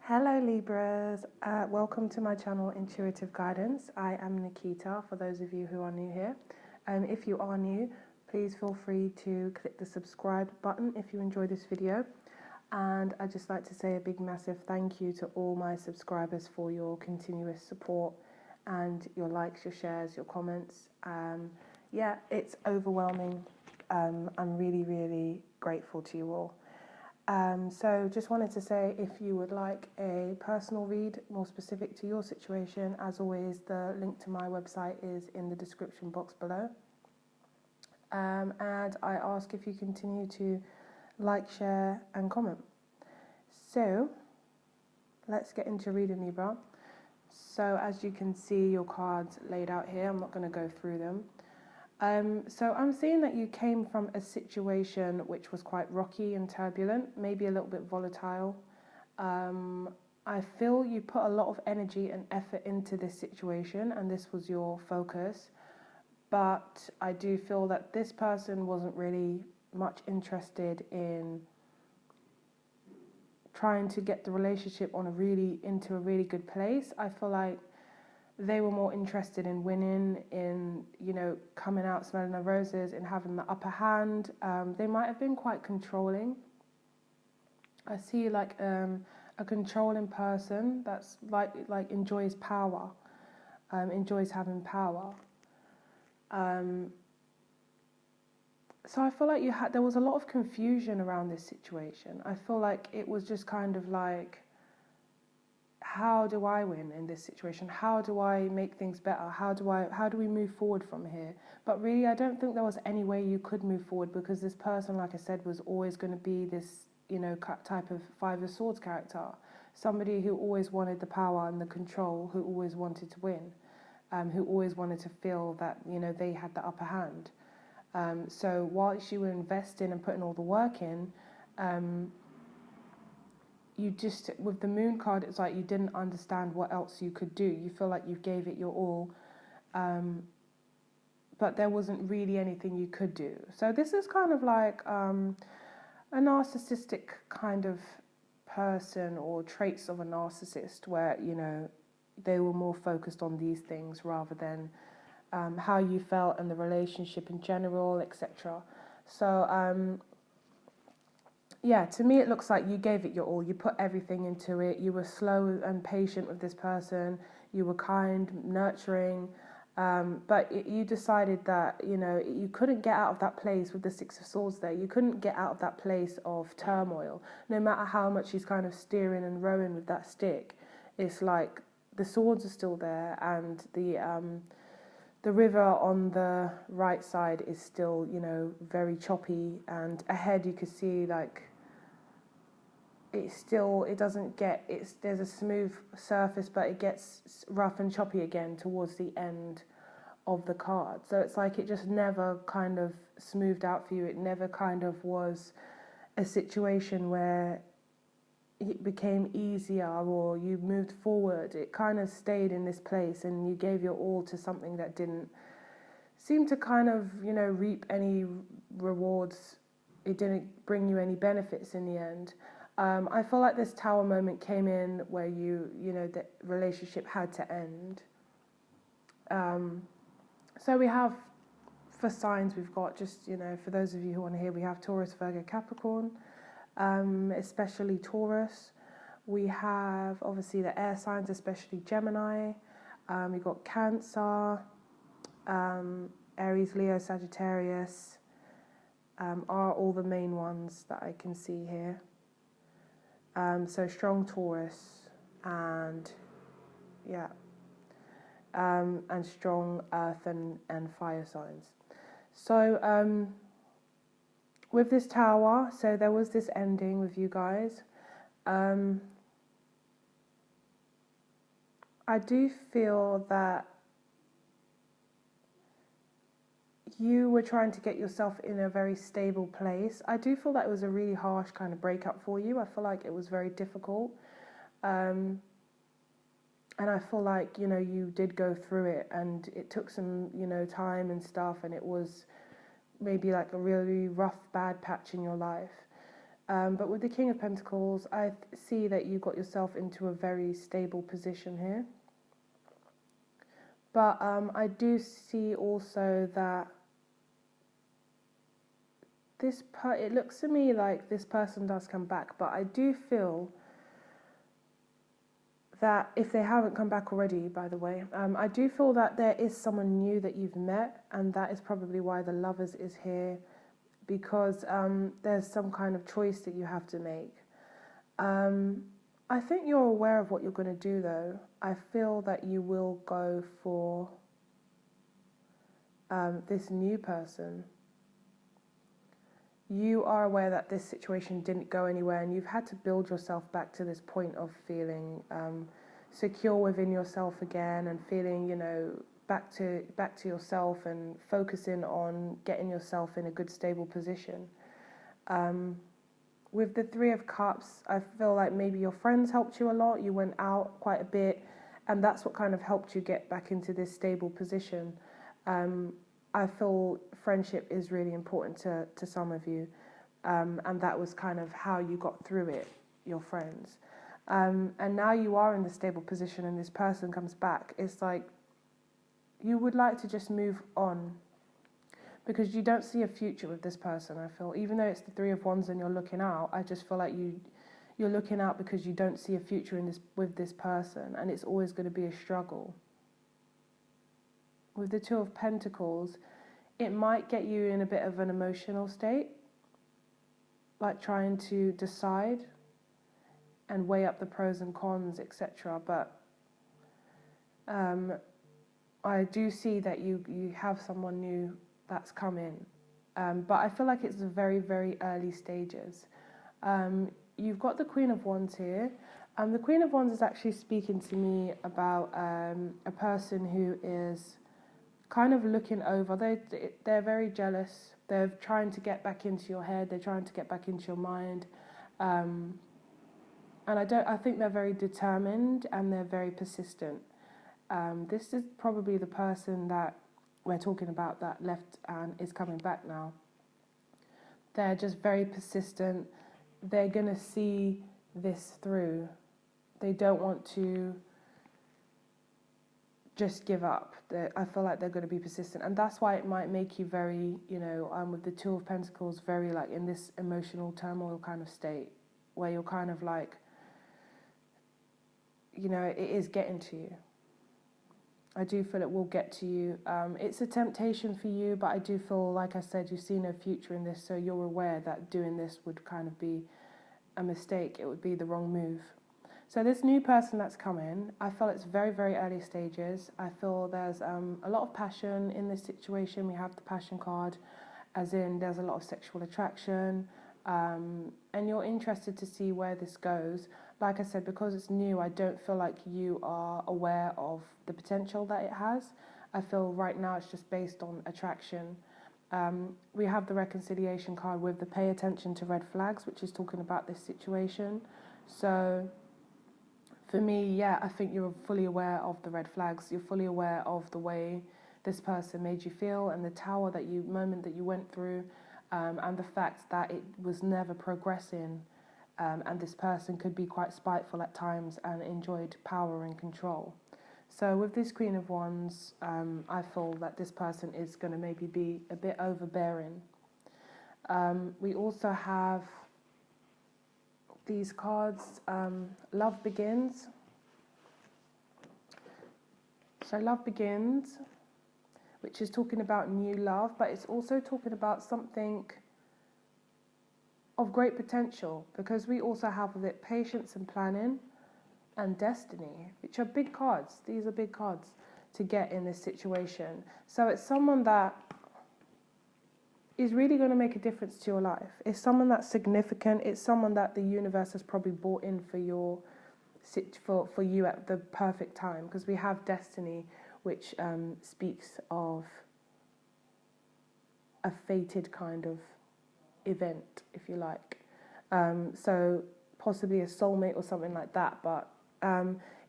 Hello Libras, welcome to my channel Intuitive Guidance. I am Nikita for those of you who are new here. If you are new, please feel free to click the subscribe button if you enjoy this video. And I'd just like to say a big massive thank you to all my subscribers for your continuous support and your likes, your shares, your comments. Yeah, it's overwhelming. I'm really grateful to you all. So just wanted to say, if you would like a personal read more specific to your situation, as always, the link to my website is in the description box below. And I ask if you continue to like, share and comment. So let's get into reading, Libra. So as you can see, your cards laid out here. I'm not going to go through them. So I'm seeing that you came from a situation which was quite rocky and turbulent, maybe a little bit volatile. I feel you put a lot of energy and effort into this situation and this was your focus. But I do feel that this person wasn't really much interested in trying to get the relationship into a really good place. I feel like they were more interested in winning, in, coming out smelling the roses and having the upper hand. They might have been quite controlling. I see like a controlling person that's like enjoys power, enjoys having power. So I feel like there was a lot of confusion around this situation. I feel like it was just kind of like, how do I win in this situation? How do I make things better? How do we move forward from here? But really, I don't think there was any way you could move forward, because this person, like I said, was always going to be this, type of Five of Swords character. Somebody who always wanted the power and the control, who always wanted to win, who always wanted to feel that, they had the upper hand. So whilst you were investing and putting all the work in, you just, with the moon card, it's like you didn't understand what else you could do. You feel like you gave it your all, but there wasn't really anything you could do. So this is kind of like a narcissistic kind of person, or traits of a narcissist, where, they were more focused on these things rather than how you felt and the relationship in general, etc. So yeah, to me it looks like you gave it your all. You put everything into it. You were slow and patient with this person. You were kind, nurturing. But you decided that, you couldn't get out of that place with the Six of Swords there. You couldn't get out of that place of turmoil. No matter how much he's kind of steering and rowing with that stick, it's like the swords are still there, and the river on the right side is still, very choppy, and ahead you could see like there's a smooth surface, but it gets rough and choppy again towards the end of the card. So it's like it just never kind of smoothed out for you. It never kind of was a situation where it became easier or you moved forward. It kind of stayed in this place, and you gave your all to something that didn't seem to kind of, reap any rewards. It didn't bring you any benefits in the end. I feel like this Tower moment came in where the relationship had to end. So we have, for signs, we've got just, for those of you who want to hear, we have Taurus, Virgo, Capricorn, especially Taurus. We have, obviously, the air signs, especially Gemini. We've got Cancer, Aries, Leo, Sagittarius, are all the main ones that I can see here. So strong Taurus, and and strong earth and fire signs. So with this Tower, so there was this ending with you guys. I do feel that you were trying to get yourself in a very stable place. I do feel that it was a really harsh kind of breakup for you. I feel like it was very difficult. And I feel like, you did go through it, and it took some, time and stuff, and it was maybe like a really rough, bad patch in your life. But with the King of Pentacles, I see that you got yourself into a very stable position here. But I do see also that it looks to me like this person does come back, but I do feel that if they haven't come back already, by the way, I do feel that there is someone new that you've met, and that is probably why the Lovers is here, because there's some kind of choice that you have to make. I think you're aware of what you're going to do, though. I feel that you will go for this new person. You are aware that this situation didn't go anywhere, and you've had to build yourself back to this point of feeling secure within yourself again, and feeling, back to yourself, and focusing on getting yourself in a good, stable position. With the Three of Cups, I feel like maybe your friends helped you a lot. You went out quite a bit, and that's what kind of helped you get back into this stable position. I feel friendship is really important to some of you, and that was kind of how you got through it, your friends. And now you are in the stable position, and this person comes back. It's like you would like to just move on, because you don't see a future with this person, I feel. Even though it's the Three of Wands and you're looking out, I just feel like you're looking out because you don't see a future with this person, and it's always going to be a struggle. With the Two of Pentacles, it might get you in a bit of an emotional state, like trying to decide and weigh up the pros and cons, etc. But I do see that you have someone new that's come in. But I feel like it's the very, very early stages. You've got the Queen of Wands here. The Queen of Wands is actually speaking to me about a person who is kind of looking over. They're very jealous. They're trying to get back into your head. They're trying to get back into your mind. And I think they're very determined, and they're very persistent. This is probably the person that we're talking about that left and is coming back now. They're just very persistent. They're going to see this through. They don't want to just give up. I feel like they're going to be persistent, and that's why it might make you very, with the Two of Pentacles, very like in this emotional turmoil kind of state, where you're kind of like, it is getting to you. I do feel it will get to you. It's a temptation for you, but I do feel, like I said, you see no future in this, so you're aware that doing this would kind of be a mistake. It would be the wrong move. So this new person that's come in, I feel it's very, very early stages. I feel there's a lot of passion in this situation. We have the Passion card, as in there's a lot of sexual attraction, and you're interested to see where this goes. Like I said, because it's new, I don't feel like you are aware of the potential that it has. I feel right now it's just based on attraction. We have the Reconciliation card with the Pay Attention to Red Flags, which is talking about this situation. So for me, yeah, I think you're fully aware of the red flags. You're fully aware of the way this person made you feel, and the moment that you went through, and the fact that it was never progressing. And this person could be quite spiteful at times and enjoyed power and control. So with this Queen of Wands, I feel that this person is going to maybe be a bit overbearing. We also have these cards, Love Begins. So Love Begins, which is talking about new love, but it's also talking about something of great potential, because we also have with it Patience and Planning and Destiny, which are big cards. These are big cards to get in this situation. So it's someone that is really going to make a difference to your life. It's someone that's significant. It's someone that the universe has probably brought in for you at the perfect time, because we have Destiny, which speaks of a fated kind of event, if you like. So possibly a soulmate or something like that. But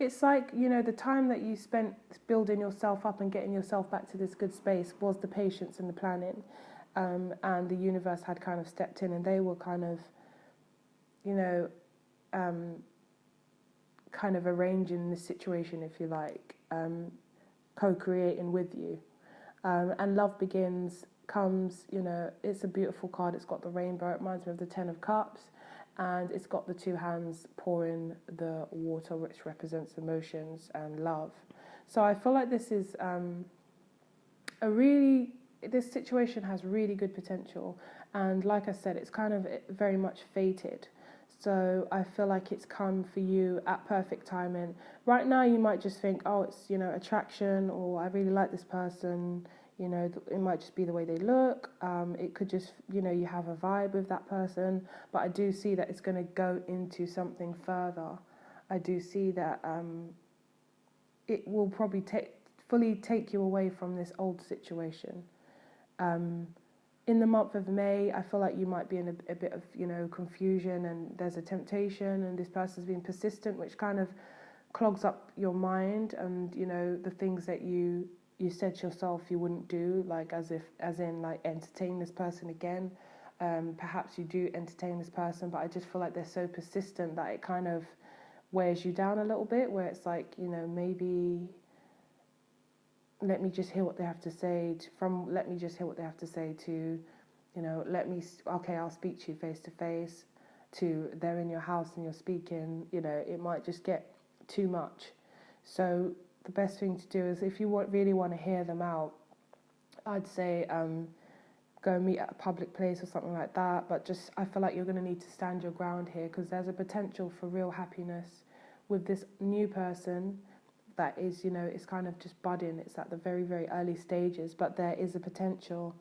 it's like, the time that you spent building yourself up and getting yourself back to this good space was the patience and the planning. And the universe had kind of stepped in, and they were kind of you know, kind of arranging the situation, if you like, co-creating with you. And love begins, comes, you know, it's a beautiful card. It's got the rainbow. It reminds me of the 10 of Cups. And it's got the two hands pouring the water, which represents emotions and love. So I feel like this is this situation has really good potential. And like I said, it's kind of very much fated. So I feel like it's come for you at perfect timing. Right now, you might just think, oh, it's, you know, attraction, or I really like this person. You know, it might just be the way they look. It could just, you know, you have a vibe with that person. But I do see that it's going to go into something further. I do see that it will probably fully take you away from this old situation. In the month of May, I feel like you might be in a bit of, you know, confusion, and there's a temptation, and this person's being persistent, which kind of clogs up your mind, and, you know, the things that you said to yourself you wouldn't do, like as in like entertain this person again. Perhaps you do entertain this person, but I just feel like they're so persistent that it kind of wears you down a little bit, where it's like, you know, maybe let me just hear what they have to say, let me just hear what they have to say, to, you know, okay, I'll speak to you face to face, to they're in your house and you're speaking, you know, it might just get too much. So the best thing to do is, if you really want to hear them out, I'd say go meet at a public place or something like that. But just, I feel like you're going to need to stand your ground here, because there's a potential for real happiness with this new person that is, you know, it's kind of just budding. It's at the very, very early stages, but there is a potential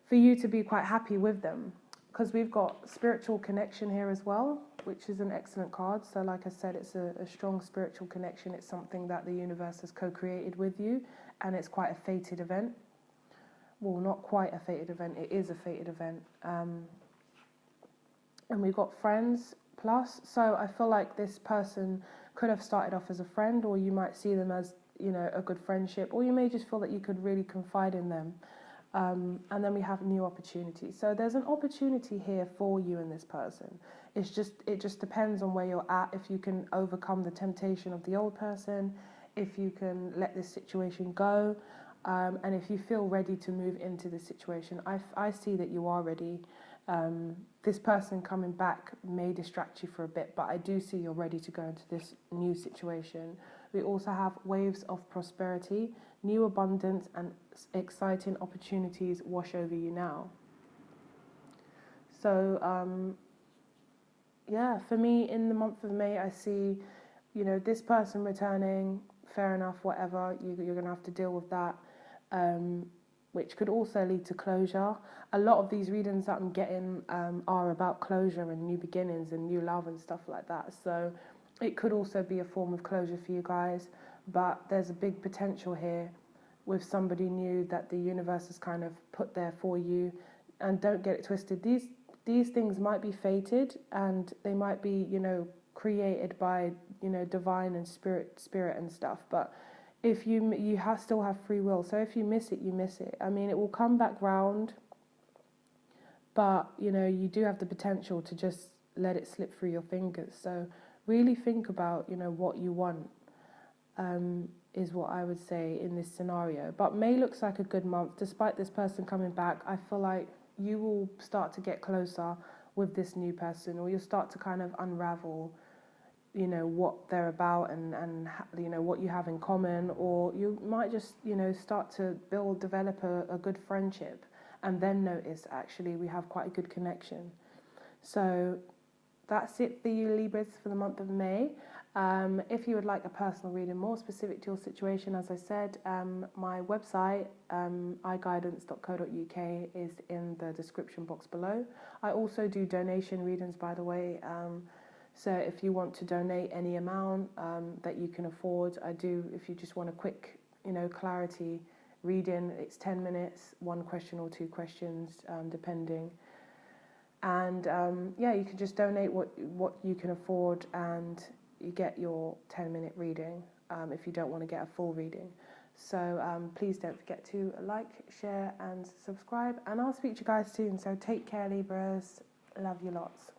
for you to be quite happy with them, because we've got spiritual connection here as well, which is an excellent card. So like I said, it's a strong spiritual connection. It's something that the universe has co-created with you, and it's quite a fated event. Well, not quite a fated event, it is a fated event. And we've got friends plus. So I feel like this person could have started off as a friend, or you might see them as, you know, a good friendship, or you may just feel that you could really confide in them. And then we have new opportunities. So there's an opportunity here for you and this person. It just depends on where you're at. If you can overcome the temptation of the old person, if you can let this situation go, and if you feel ready to move into this situation. I see that you are ready. This person coming back may distract you for a bit, but I do see you're ready to go into this new situation. We also have waves of prosperity, new abundance, and exciting opportunities wash over you now. So, yeah, for me, in the month of May, I see, you know, this person returning, fair enough, whatever, you're going to have to deal with that. Which could also lead to closure. A lot of these readings that I'm getting are about closure and new beginnings and new love and stuff like that. So it could also be a form of closure for you guys. But there's a big potential here with somebody new that the universe has kind of put there for you. And don't get it twisted. These things might be fated, and they might be, you know, created by, you know, divine and spirit and stuff. But if you still have free will, so if you miss it, you miss it. I mean, it will come back round, but, you know, you do have the potential to just let it slip through your fingers. So really think about, you know, what you want, is what I would say in this scenario. But May looks like a good month. Despite this person coming back, I feel like you will start to get closer with this new person, or you'll start to kind of unravel, you know, what they're about, and you know, what you have in common, or you might just, you know, start to develop a good friendship, and then notice actually we have quite a good connection. So that's it for you, Libras, for the month of May. If you would like a personal reading more specific to your situation, as I said, my website, iguidance.co.uk, is in the description box below. I also do donation readings, by the way. So if you want to donate any amount that you can afford, I do. If you just want a quick, you know, clarity reading, it's 10 minutes, one question or two questions, depending. And yeah, you can just donate what you can afford, and you get your 10-minute reading if you don't want to get a full reading. So please don't forget to like, share, and subscribe. And I'll speak to you guys soon. So take care, Libras. Love you lots.